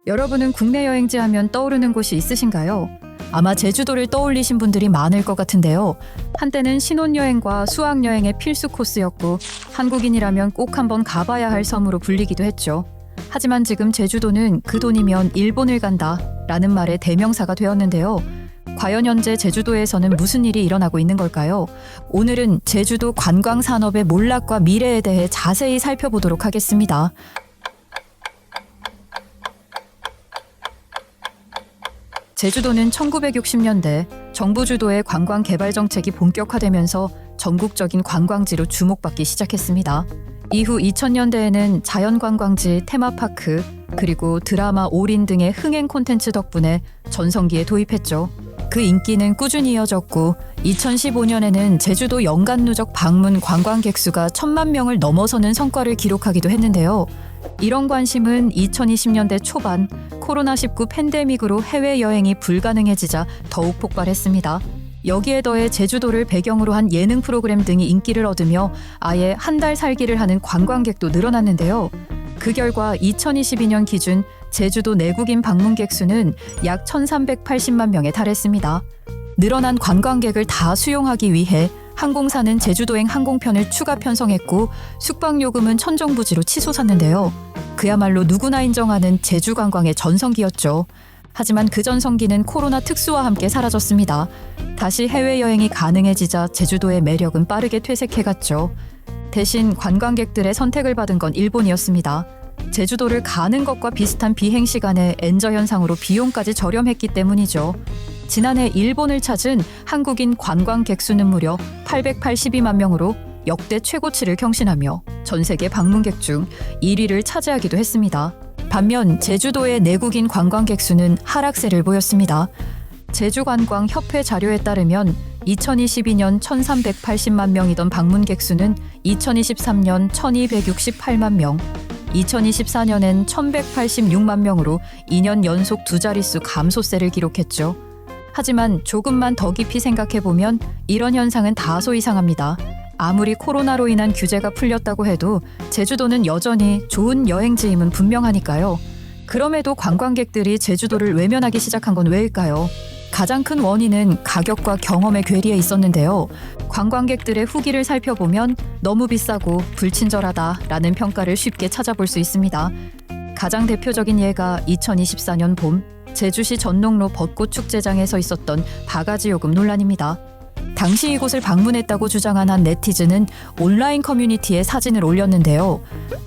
여러분은 국내 여행지 하면 떠오르는 곳이 있으신가요? 아마 제주도를 떠올리신 분들이 많을 것 같은데요. 한때는 신혼여행과 수학여행의 필수 코스였고 한국인이라면 꼭 한번 가봐야 할 섬으로 불리기도 했죠. 하지만 지금 제주도는 그 돈이면 일본을 간다 라는 말의 대명사가 되었는데요. 과연 현재 제주도에서는 무슨 일이 일어나고 있는 걸까요? 오늘은 제주도 관광산업의 몰락과 미래에 대해 자세히 살펴보도록 하겠습니다. 제주도는 1960년대 정부 주도의 관광 개발 정책이 본격화되면서 전국적인 관광지로 주목받기 시작했습니다. 이후 2000년대에는 자연관광지, 테마파크, 그리고 드라마, 올인 등의 흥행 콘텐츠 덕분에 전성기에 도입했죠. 그 인기는 꾸준히 이어졌고 2015년에는 제주도 연간 누적 방문 관광객 수가 1000만 명을 넘어서는 성과를 기록하기도 했는데요. 이런 관심은 2020년대 초반 코로나19 팬데믹으로 해외여행이 불가능해지자 더욱 폭발했습니다. 여기에 더해 제주도를 배경으로 한 예능 프로그램 등이 인기를 얻으며 아예 한 달 살기를 하는 관광객도 늘어났는데요. 그 결과 2022년 기준 제주도 내국인 방문객 수는 약 1380만 명에 달했습니다. 늘어난 관광객을 다 수용하기 위해 항공사는 제주도행 항공편을 추가 편성했고 숙박요금은 천정부지로 치솟았는데요. 그야말로 누구나 인정하는 제주관광의 전성기였죠. 하지만 그 전성기는 코로나 특수와 함께 사라졌습니다. 다시 해외여행이 가능해지자 제주도의 매력은 빠르게 퇴색해갔죠. 대신 관광객들의 선택을 받은 건 일본이었습니다. 제주도를 가는 것과 비슷한 비행시간에 엔저 현상으로 비용까지 저렴했기 때문이죠. 지난해 일본을 찾은 한국인 관광객 수는 무려 882만 명으로 역대 최고치를 경신하며 전 세계 방문객 중 1위를 차지하기도 했습니다. 반면 제주도의 내국인 관광객 수는 하락세를 보였습니다. 제주관광협회 자료에 따르면 2022년 1380만 명이던 방문객 수는 2023년 1268만 명, 2024년엔 1186만 명으로 2년 연속 두 자릿수 감소세를 기록했죠. 하지만 조금만 더 깊이 생각해보면 이런 현상은 다소 이상합니다. 아무리 코로나로 인한 규제가 풀렸다고 해도 제주도는 여전히 좋은 여행지임은 분명하니까요. 그럼에도 관광객들이 제주도를 외면하기 시작한 건 왜일까요? 가장 큰 원인은 가격과 경험의 괴리에 있었는데요. 관광객들의 후기를 살펴보면 너무 비싸고 불친절하다라는 평가를 쉽게 찾아볼 수 있습니다. 가장 대표적인 예가 2024년 봄 제주시 전농로 벚꽃축제장에서 있었던 바가지 요금 논란입니다. 당시 이곳을 방문했다고 주장한 한 네티즌은 온라인 커뮤니티에 사진을 올렸는데요.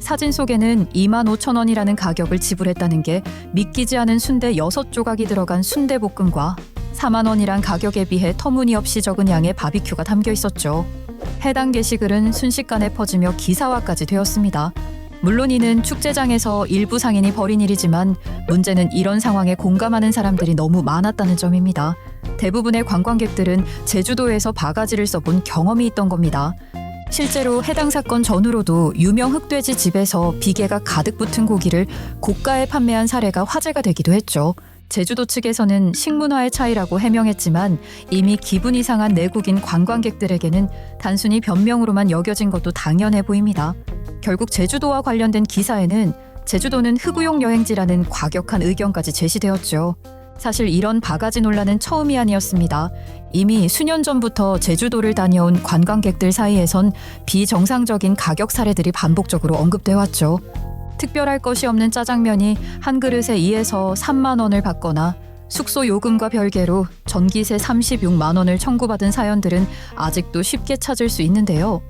사진 속에는 25,000원이라는 가격을 지불했다는 게 믿기지 않은 순대 6조각이 들어간 순대볶음과 4만 원이란 가격에 비해 터무니없이 적은 양의 바비큐가 담겨 있었죠. 해당 게시글은 순식간에 퍼지며 기사화까지 되었습니다. 물론 이는 축제장에서 일부 상인이 벌인 일이지만 문제는 이런 상황에 공감하는 사람들이 너무 많았다는 점입니다. 대부분의 관광객들은 제주도에서 바가지를 써본 경험이 있던 겁니다. 실제로 해당 사건 전후로도 유명 흑돼지 집에서 비계가 가득 붙은 고기를 고가에 판매한 사례가 화제가 되기도 했죠. 제주도 측에서는 식문화의 차이라고 해명했지만 이미 기분 이상한 내국인 관광객들에게는 단순히 변명으로만 여겨진 것도 당연해 보입니다. 결국 제주도와 관련된 기사에는 제주도는 흑우용 여행지라는 과격한 의견까지 제시되었죠. 사실 이런 바가지 논란은 처음이 아니었습니다. 이미 수년 전부터 제주도를 다녀온 관광객들 사이에선 비정상적인 가격 사례들이 반복적으로 언급돼 왔죠. 특별할 것이 없는 짜장면이 한 그릇에 2에서 3만 원을 받거나 숙소 요금과 별개로 전기세 36만 원을 청구받은 사연들은 아직도 쉽게 찾을 수 있는데요.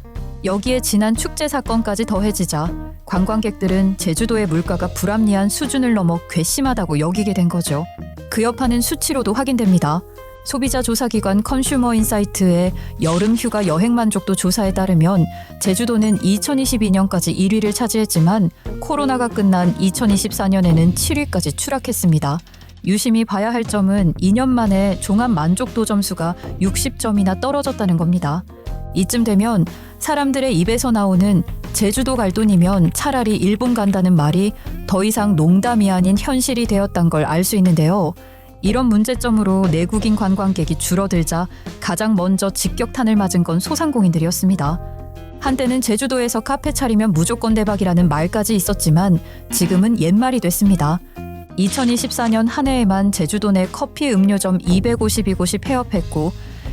여기에 지난 축제 사건까지 더해지자 관광객들은 제주도의 물가가 불합리한 수준을 넘어 괘씸하다고 여기게 된 거죠. 그 여파는 수치로도 확인됩니다. 소비자 조사기관 컨슈머 인사이트의 여름 휴가 여행 만족도 조사에 따르면 제주도는 2022년까지 1위를 차지했지만 코로나가 끝난 2024년에는 7위까지 추락했습니다. 유심히 봐야 할 점은 2년 만에 종합 만족도 점수가 60점이나 떨어졌다는 겁니다. 이쯤 되면 사람들의 입에서 나오는 제주도 갈 돈이면 차라리 일본 간다는 말이 더 이상 농담이 아닌 현실이 되었단 걸 알 수 있는데요. 이런 문제점으로 내국인 관광객이 줄어들자 가장 먼저 직격탄을 맞은 건 소상공인들이었습니다. 한때는 제주도에서 카페 차리면 무조건 대박이라는 말까지 있었지만 지금은 옛말이 됐습니다. 2024년 한 해에만 제주도 내 커피 음료점 252곳이 폐업했고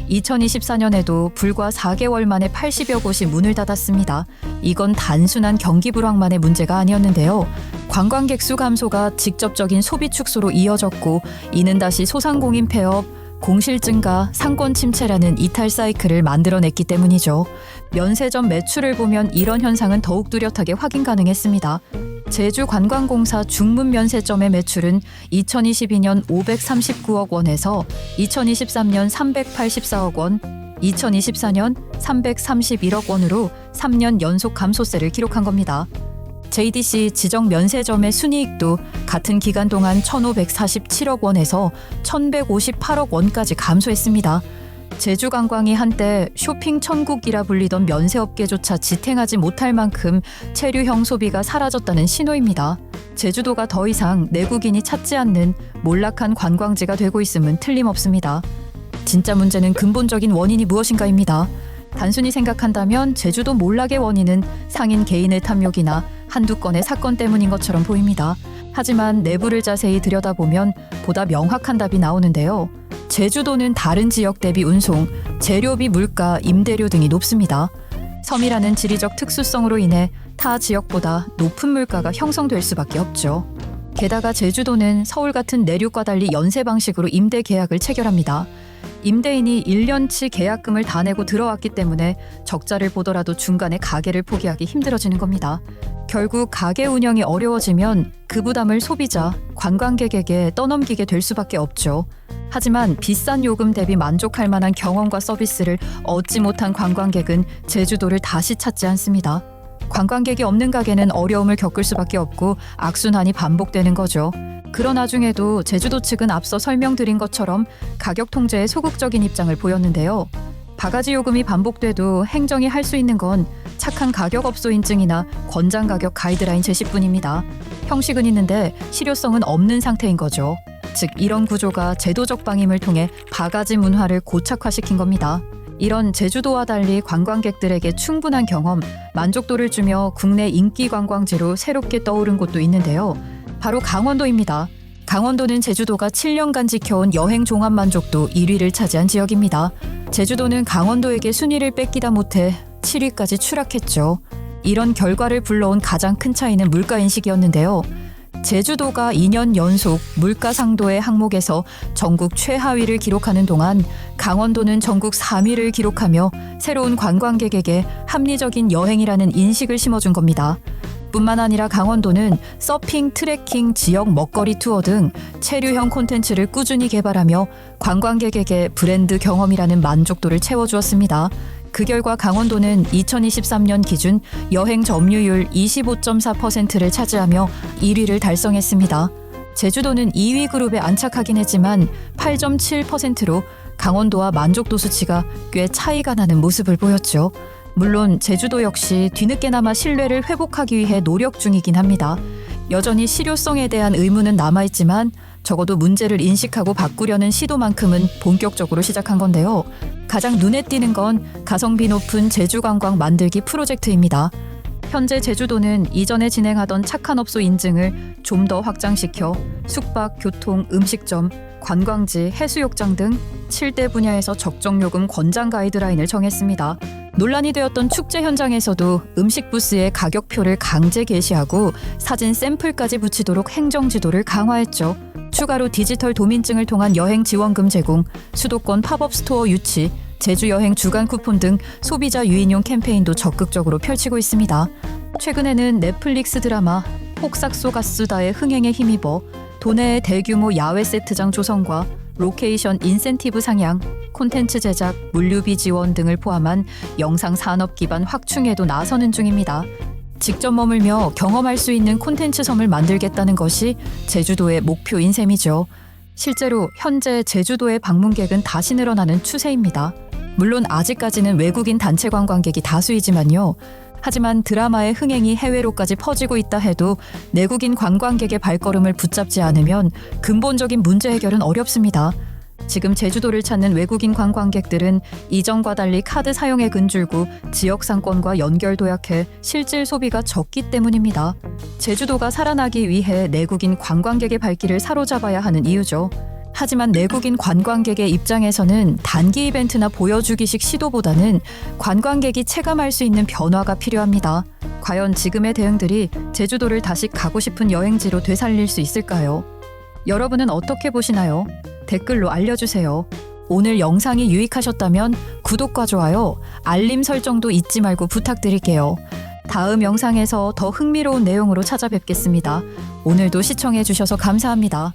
2024년에도 불과 4개월 만에 80여 곳이 문을 닫았습니다. 이건 단순한 경기 불황만의 문제가 아니었는데요. 관광객 수 감소가 직접적인 소비 축소로 이어졌고 이는 다시 소상공인 폐업, 공실 증가, 상권 침체라는 이탈 사이클을 만들어냈기 때문이죠. 면세점 매출을 보면 이런 현상은 더욱 뚜렷하게 확인 가능했습니다. 제주관광공사 중문 면세점의 매출은 2022년 539억 원에서 2023년 384억 원, 2024년 331억 원으로 3년 연속 감소세를 기록한 겁니다. JDC 지정 면세점의 순이익도 같은 기간 동안 1,547억 원에서 1,158억 원까지 감소했습니다. 제주관광이 한때 쇼핑 천국이라 불리던 면세업계조차 지탱하지 못할 만큼 체류형 소비가 사라졌다는 신호입니다. 제주도가 더 이상 내국인이 찾지 않는 몰락한 관광지가 되고 있음은 틀림없습니다. 진짜 문제는 근본적인 원인이 무엇인가입니다. 단순히 생각한다면 제주도 몰락의 원인은 상인 개인의 탐욕이나 한두 건의 사건 때문인 것처럼 보입니다. 하지만 내부를 자세히 들여다보면 보다 명확한 답이 나오는데요. 제주도는 다른 지역 대비 운송, 재료비, 물가, 임대료 등이 높습니다. 섬이라는 지리적 특수성으로 인해 타 지역보다 높은 물가가 형성될 수밖에 없죠. 게다가 제주도는 서울 같은 내륙과 달리 연세 방식으로 임대 계약을 체결합니다. 임대인이 1년치 계약금을 다 내고 들어왔기 때문에 적자를 보더라도 중간에 가게를 포기하기 힘들어지는 겁니다. 결국 가게 운영이 어려워지면 그 부담을 소비자, 관광객에게 떠넘기게 될 수밖에 없죠. 하지만 비싼 요금 대비 만족할 만한 경험과 서비스를 얻지 못한 관광객은 제주도를 다시 찾지 않습니다. 관광객이 없는 가게는 어려움을 겪을 수밖에 없고 악순환이 반복되는 거죠. 그러나 중에도 제주도 측은 앞서 설명드린 것처럼 가격 통제에 소극적인 입장을 보였는데요. 바가지 요금이 반복돼도 행정이 할 수 있는 건 착한 가격업소 인증이나 권장 가격 가이드라인 제시뿐입니다. 형식은 있는데 실효성은 없는 상태인 거죠. 즉 이런 구조가 제도적 방임을 통해 바가지 문화를 고착화시킨 겁니다. 이런 제주도와 달리 관광객들에게 충분한 경험, 만족도를 주며 국내 인기 관광지로 새롭게 떠오른 곳도 있는데요. 바로 강원도입니다. 강원도는 제주도가 7년간 지켜온 여행 종합 만족도 1위를 차지한 지역입니다. 제주도는 강원도에게 순위를 뺏기다 못해 7위까지 추락했죠. 이런 결과를 불러온 가장 큰 차이는 물가 인식이었는데요. 제주도가 2년 연속 물가 상도의 항목에서 전국 최하위를 기록하는 동안 강원도는 전국 3위를 기록하며 새로운 관광객에게 합리적인 여행이라는 인식을 심어준 겁니다. 뿐만 아니라 강원도는 서핑, 트레킹, 지역 먹거리 투어 등 체류형 콘텐츠를 꾸준히 개발하며 관광객에게 브랜드 경험이라는 만족도를 채워주었습니다. 그 결과 강원도는 2023년 기준 여행 점유율 25.4%를 차지하며 1위를 달성했습니다. 제주도는 2위 그룹에 안착하긴 했지만 8.7%로 강원도와 만족도 수치가 꽤 차이가 나는 모습을 보였죠. 물론 제주도 역시 뒤늦게나마 신뢰를 회복하기 위해 노력 중이긴 합니다. 여전히 실효성에 대한 의문은 남아있지만 적어도 문제를 인식하고 바꾸려는 시도만큼은 본격적으로 시작한 건데요. 가장 눈에 띄는 건 가성비 높은 제주관광 만들기 프로젝트입니다. 현재 제주도는 이전에 진행하던 착한 업소 인증을 좀 더 확장시켜 숙박, 교통, 음식점, 관광지, 해수욕장 등 7대 분야에서 적정 요금 권장 가이드라인을 정했습니다. 논란이 되었던 축제 현장에서도 음식 부스에 가격표를 강제 게시하고 사진 샘플까지 붙이도록 행정지도를 강화했죠. 추가로 디지털 도민증을 통한 여행 지원금 제공, 수도권 팝업 스토어 유치, 제주 여행 주간 쿠폰 등 소비자 유인용 캠페인도 적극적으로 펼치고 있습니다. 최근에는 넷플릭스 드라마 폭삭소 가수다의 흥행에 힘입어 도내의 대규모 야외 세트장 조성과 로케이션 인센티브 상향, 콘텐츠 제작, 물류비 지원 등을 포함한 영상 산업 기반 확충에도 나서는 중입니다. 직접 머물며 경험할 수 있는 콘텐츠 섬을 만들겠다는 것이 제주도의 목표인 셈이죠. 실제로 현재 제주도의 방문객은 다시 늘어나는 추세입니다. 물론 아직까지는 외국인 단체 관광객이 다수이지만요. 하지만 드라마의 흥행이 해외로까지 퍼지고 있다 해도 내국인 관광객의 발걸음을 붙잡지 않으면 근본적인 문제 해결은 어렵습니다. 지금 제주도를 찾는 외국인 관광객들은 이전과 달리 카드 사용에 근줄고 지역 상권과 연결 도약해 실질 소비가 적기 때문입니다. 제주도가 살아나기 위해 내국인 관광객의 발길을 사로잡아야 하는 이유죠. 하지만 내국인 관광객의 입장에서는 단기 이벤트나 보여주기식 시도보다는 관광객이 체감할 수 있는 변화가 필요합니다. 과연 지금의 대응들이 제주도를 다시 가고 싶은 여행지로 되살릴 수 있을까요? 여러분은 어떻게 보시나요? 댓글로 알려주세요. 오늘 영상이 유익하셨다면 구독과 좋아요, 알림 설정도 잊지 말고 부탁드릴게요. 다음 영상에서 더 흥미로운 내용으로 찾아뵙겠습니다. 오늘도 시청해주셔서 감사합니다.